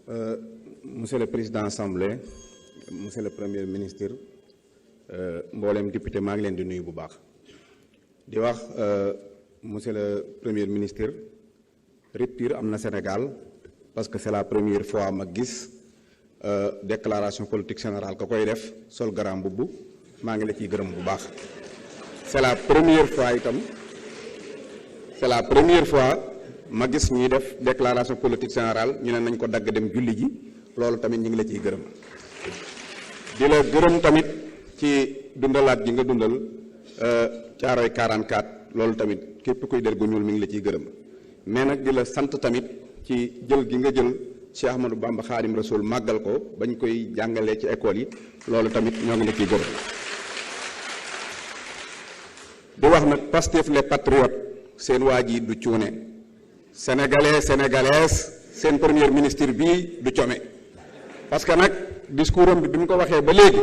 Monsieur le président assemblée monsieur le premier ministre mboolem député maa ngi leen di nuyu bu baax di wax monsieur le premier ministre rupture am na Sénégal parce que c'est la première fois ma gis déclaration politique générale ka koy def sol garam mbubb maa ngi la ciy gërëm bu baax c'est la première fois itam ma gis ñuy def déclaration politique générale ñu ne nañ ko dagg dem julli ji loolu tamit ñu ngi la ciy gërëm di la gërëm tamit ci dundalaat ji nga dundal Caaroy 44 loolu tamit képp kuy der gu ñuul mi ngi la ciy gërëm mais nag di la sant tamit ci jël gi nga jël Cheikh Ahmadou Bamba Khadim Rasoul màggal ko bañ koy jàngalee ci école yi loolu tamit ñoo ngi la ciy gërëm di wax nag Pastef les patriotes seen waa ji du cuune sénégalais sénégalaise seen premier ministre bii du come parce que nag discours am bi mu ko waxee ba léegi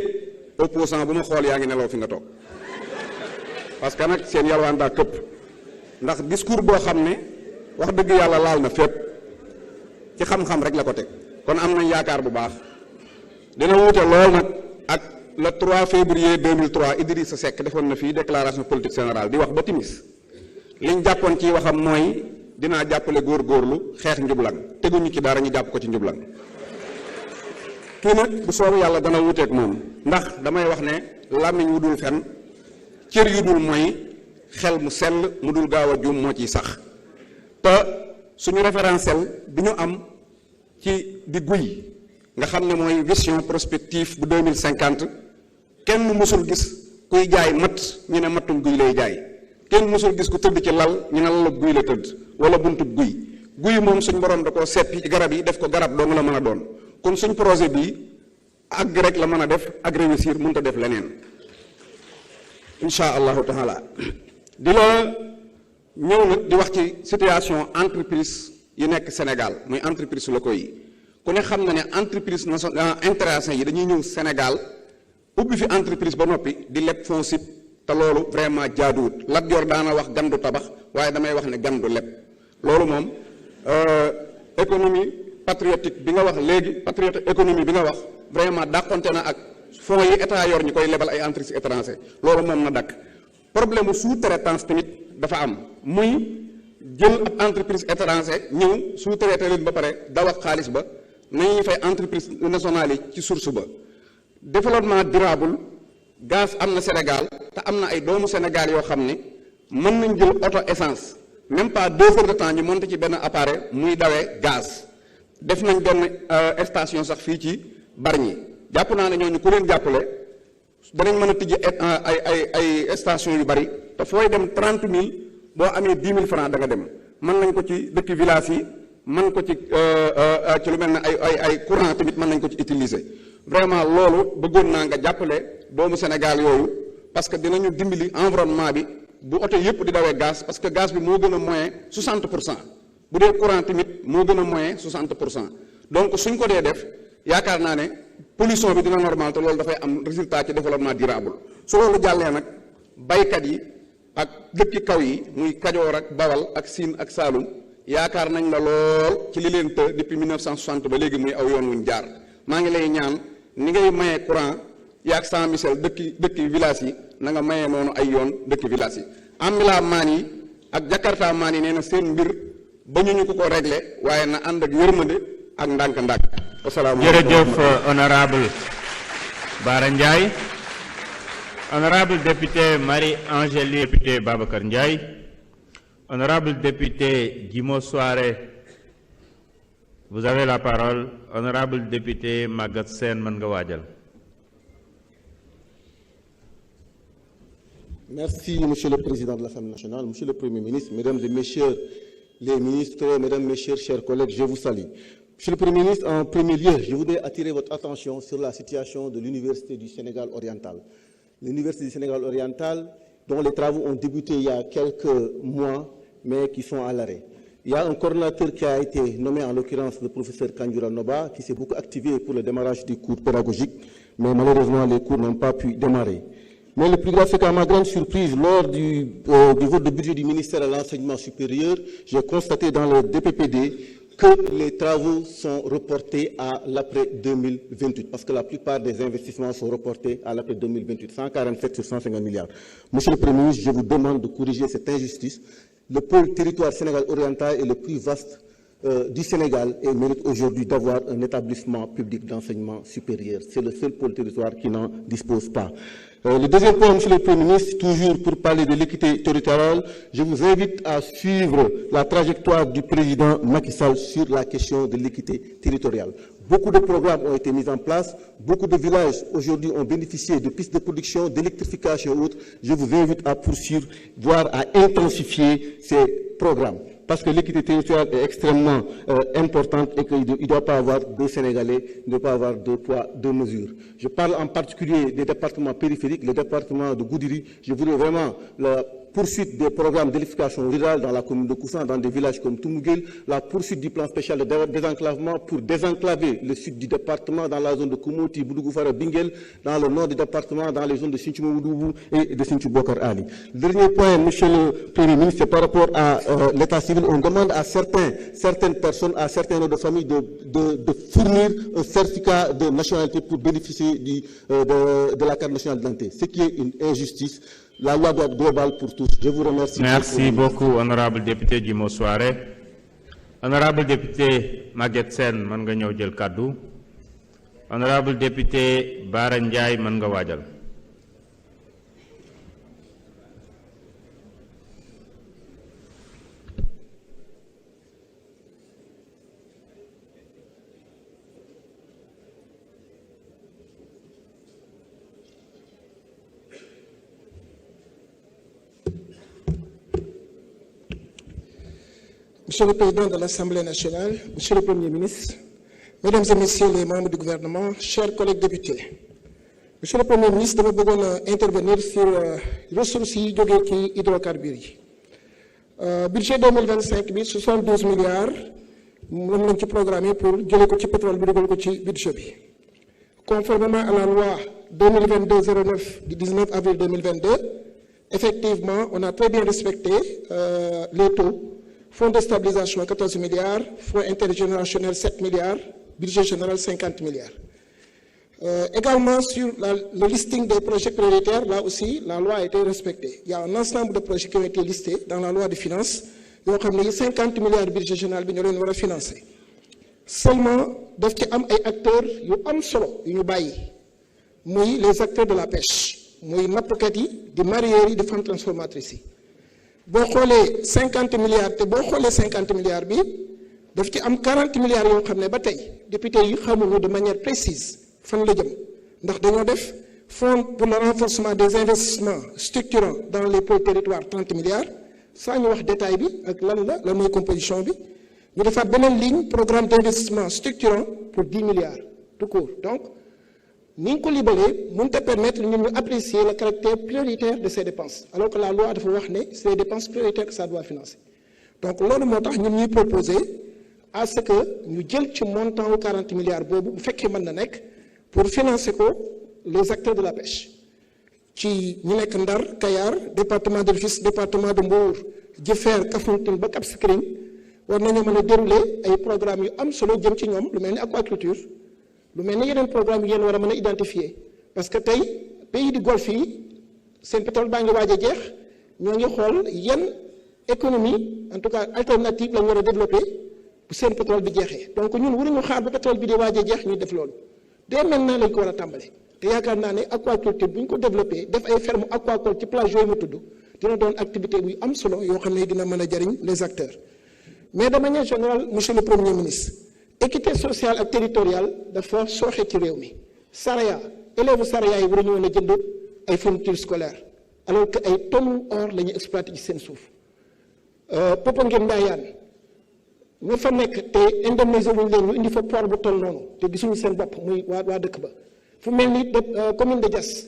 opposant bu ma xool yaa ngi nelaw fi nga toog parce que nag seen yalwaan daa këpp ndax discours boo xam ne wax dëgg yàlla laal na fépp ci xam-xam rek la ko teg kon am nañ yaakaar bu baax dina wuute lool nag ak le 3 février 2003 Idrissa Seck defoon na fii déclaration politique générale di wax ba timis liñ jàppoon ci waxam mooy dinaa jàppale góorgóorlu xeex njublan teguñu ci dara ñu jàpp ko ci njublan kii nag bu soobu yàlla dana wuuteeg moom ndax damay wax ne làmmiñ wu dul fen cër yu dul mooy xel mu sell mu dul gaaw a juum moo ciy sax te suñu référentiel bi ñu am ci di guy nga xam ne mooy vision prospective bu 2050 kenn mësul gis kuy jaay mat ñu ne mattum guy lay jaay kenn mësul gis ku tëdd ci lal ñu ne lalub guy la tëdd wala buntub guy moom suñ borom da koo seppi ci garab yi def ko garab dong la mën a doon kon suñ projet bii àgg rek la mën a def ak réussir mënut a def leneen insha allahu taala di la ñëw nag di wax ci situation entreprise yi nekk Sénégal muy entreprise locaux yi ku ne xam na ne entreprise nationale internationale yi dañuy ñëw Sénégal ubbi fi entreprise ba noppi di leb FONSIP te loolu vraiment jaaduwut Lat Joor daana wax gandu tabax waaye damay wax ne gandu leb loolu moom économie patriotique bi nga wax léegi patriote économie bi nga wax vraiment dàqonte na ak fonds yi état yor ñu koy lebal ay entreprises étrangères loolu moom na dakk problème mu sous-traitance tamit dafa am muy jël ab entreprise étrangère ñëw sous-traité leen ba pare daw ak xaalis ba nañuy fay entreprise nationale yi ci source ba développement durable gaz am na Sénégal te am na ay doomu Sénégal yoo xam ne mën nañ jël auto essence même pas 2 heures de temps ñu monté ci benn appareil muy dawee gaz def nañ benn station sax fii ci Bargny jàpp naa ne ñooñu ku leen jàppale danañ mën a tijji ay station yu bari te fooy dem 30 000 boo amee 10 000 francs da nga dem mën nañ ko ci dëkk village yi mën ko ci lu mel ne ay courant tamit mën nañ ko ci utiliser vraiment loolu bëggoon naa nga jàppale doomu Sénégal yooyu parce que dinañu dimbali environnement bi bu oto yëpp di dawee gaz parce que gaz bi moo gën a moyen 60% bu dee courant tamit moo gën a moyen 60% donc suñ ko dee def yaakaar naa ne pollution bi dina normal te loolu dafay am résultat ci développement durable su loolu jàllee nag baykat yi ak dëkki kaw yi muy Kajoor ak Bawal ak Siin ak Saalum yaakaar nañ la lool ci li leen të depuis 1960 ba léegi muy aw yoon wuñ jaar maa ngi lay ñaan ni ngay mayee courant yaag Saint Michel dëkki village yi na nga mayee noonu ay yoon dëkki village yi ambila maan yi ak Jakarta maan yi nee na seen mbir ba ñu ko réglé waaye na ànd ak yërmande ak ndànk-ndànk. jërëjëf honorable Bara Ndiaye. Honorable député Marie-Angélique, député Babacar Ndiaye. Honorable député Djimo Souare, vous avez la parole. Honorable député Maguette Sène Mangawadjal. Merci, Monsieur le Président de l'Assemblée nationale, Monsieur le Premier ministre, Mesdames et Messieurs les ministres, Mesdames, Messieurs, chers collègues, je vous salue. Monsieur le Premier ministre, en premier lieu, je voudrais attirer votre attention sur la situation de l'Université du Sénégal oriental. L'Université du Sénégal oriental, dont les travaux ont débuté il y a quelques mois, mais qui sont à l'arrêt. Il y a un coordonnateur qui a été nommé, en l'occurrence le professeur Kandjoura Noba, qui s'est beaucoup activé pour le démarrage des cours pédagogiques, mais malheureusement les cours n'ont pas pu démarrer. Mais le plus grave, c'est qu'à ma grande surprise, lors du vote de budget du ministère de l'Enseignement supérieur, j'ai constaté dans le DPPD que les travaux sont reportés à l'après 2028, parce que la plupart des investissements sont reportés à l'après 2028, 147 sur 150 milliards. Monsieur le Premier ministre, je vous demande de corriger cette injustice. Le pôle territoire Sénégal oriental est le plus vaste du Sénégal et mérite aujourd'hui d'avoir un établissement public d'enseignement supérieur. C'est le seul pôle territoire qui n'en dispose pas. Le deuxième point, Monsieur le Premier ministre, toujours pour parler de l'équité territoriale, je vous invite à suivre la trajectoire du président Macky Sall sur la question de l'équité territoriale. Beaucoup de programmes ont été mis en place, beaucoup de villages aujourd'hui ont bénéficié de pistes de production, d'électrification et autres. Je vous invite à poursuivre, voire à intensifier ces programmes. Parce que l'équité territoriale est extrêmement importante et qu'il ne doit pas avoir deux Sénégalais, il ne doit pas avoir deux poids, deux mesures. Je parle en particulier des départements périphériques, le département de Goudiri. Je voudrais vraiment la poursuite des programmes d'électrification rurale dans la commune de Koussan, dans des villages comme Toumougel, la poursuite du plan spécial de désenclavement pour désenclaver le sud du département dans la zone de Koumouti, Boudougoufara, Bingel, dans le nord du département, dans les zones de Sinthiou-Moudou et de Sinthiou-Bokar Ali. Le dernier point, Monsieur le Premier ministre, c'est par rapport à l'état civil. On demande à certaines personnes, à certains noms de famille de fournir un certificat de nationalité pour bénéficier de la carte nationale d'identité, ce qui est une injustice. La loi doit être globale pour tous. Je vous remercie. Merci beaucoup, honorable député Djimo Souare. Honorable député Maguette Sen, man nga ñëw jël kaddu. Honorable député Bara Ndiaye, man nga waajal. Monsieur le Président de l'Assemblée nationale, Monsieur le Premier ministre, Mesdames et Messieurs les membres du gouvernement, chers collègues députés. Monsieur le Premier ministre, dama bëggoon intervenir sur ressources yi jógee ci hydrocarbures yi. Budget 2025 bi 72 milliards moom lañ ci programmé pour jëlee ko ci pétrole bi dugal ko ci budget bi. Conformément à la loi 2022-09 du 19 avril 2022, effectivement, on a très bien respecté les taux. Fonds de stabilisation 14 milliards, Fonds intergénérationnel 7 milliards, budget général 50 milliards. Également sur le listing des projets prioritaires, là aussi, la loi a été respectée. Il y a un ensemble de projets qui ont été listés dans la loi de finances. Il y a 50 milliards de budget général qui nous ont financé. Seulement, il y a des acteurs qui ont solo, les acteurs de la pêche, les nappakati, des mareyeurs, des femmes transformatrices. Boo xoolee 50 milliards te boo xoolee 50 milliards bi daf ci am 40 milliards yoo xam ne ba tey député yi xamuñu de manière précise fan la jëm ndax dañoo def fonds pour le renforcement des investissements structurants dans les pôles territoires 30 milliards saa ñu wax détail bi ak lan mooy composition bi ñu defaat beneen ligne programme d'investissement structurant pour 10 milliards tout court. Donc ni ñu ko libalee mënut a permettre ñun ñu apprécier le caractère prioritaire de ces dépenses alors que la loi dafa wax ne c'est les dépenses prioritaires que ça doit financer. Donc loolu moo tax ñun ñuy proposer à ce que ñu jël ci montant wu 40 milliards boobu bu fekkee mën na nekk pour financer ko les acteurs de la pêche ci ñu nekk Ndar Kayar département de Rufisque département de Mbour Jifeer Kafountine ba Cap Skirring war nañoo mën a dérouler ay programmes yu am solo jëm ci ñoom lu mel ni aquaculture. lu mel ni yeneen programme yi yéen war a mën a identifier parce que tey pays du Golfe yi seen pétrole baa ngi waaj a jeex ñoo ngi xool yan économie en tout cas alternative lañ war a développer bu seen pétrole bi jeexee donc ñun waruñu xaar ba pétrole bi di waaj a jeex ñuy def loolu dès maintenant lañ ko war a tàmbale te yaakaar naa ne aquaculture bu ñu ko développé def ay ferme aquacole ci plage yooyu mu tudd dina doon activité buy am solo yoo xam ne dina mën a jariñ les acteurs mais de manière générale monsieur le Premier ministre. Équité sociale et territoriale dafa sooxe ci réew mi Saraya élèves Saraya yi waruñu woon a jënd ay fournitures scolaires alors que ay tonnes or la ñuy exploité ci seen suuf Popenguine Ndayane ñu fa nekk te indemnisé wuñ leen ñu indi fa port bu toll noonu te gisuñu seen bopp muy waa dëkk ba fu mel ni commune de Diass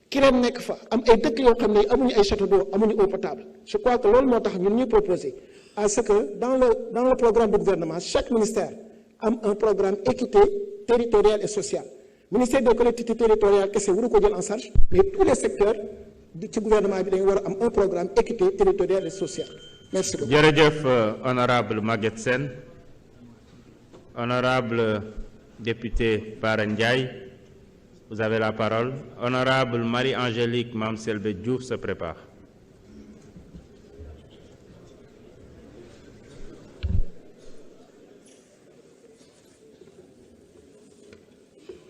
Kirène nekk fa am ay dëkk yoo xam ne amuñu ay château d'eau amuñu eau potable je crois que loolu moo tax ñun ñuy proposer à ce que dans le programme du gouvernement chaque ministère am un programme équité territoriale et sociale ministère des collectivités territoriales kese waru ko jël en charge mais tous les secteurs ci gouvernement bi dañu war a am un programme équité territoriale et sociale merci beaucoup. jërëjëf honorable Maguette Sène Honorable député Bara Ndiaye, vous avez la parole. Honorable Marie-Angélique Mame Selbé Diouf se prépare.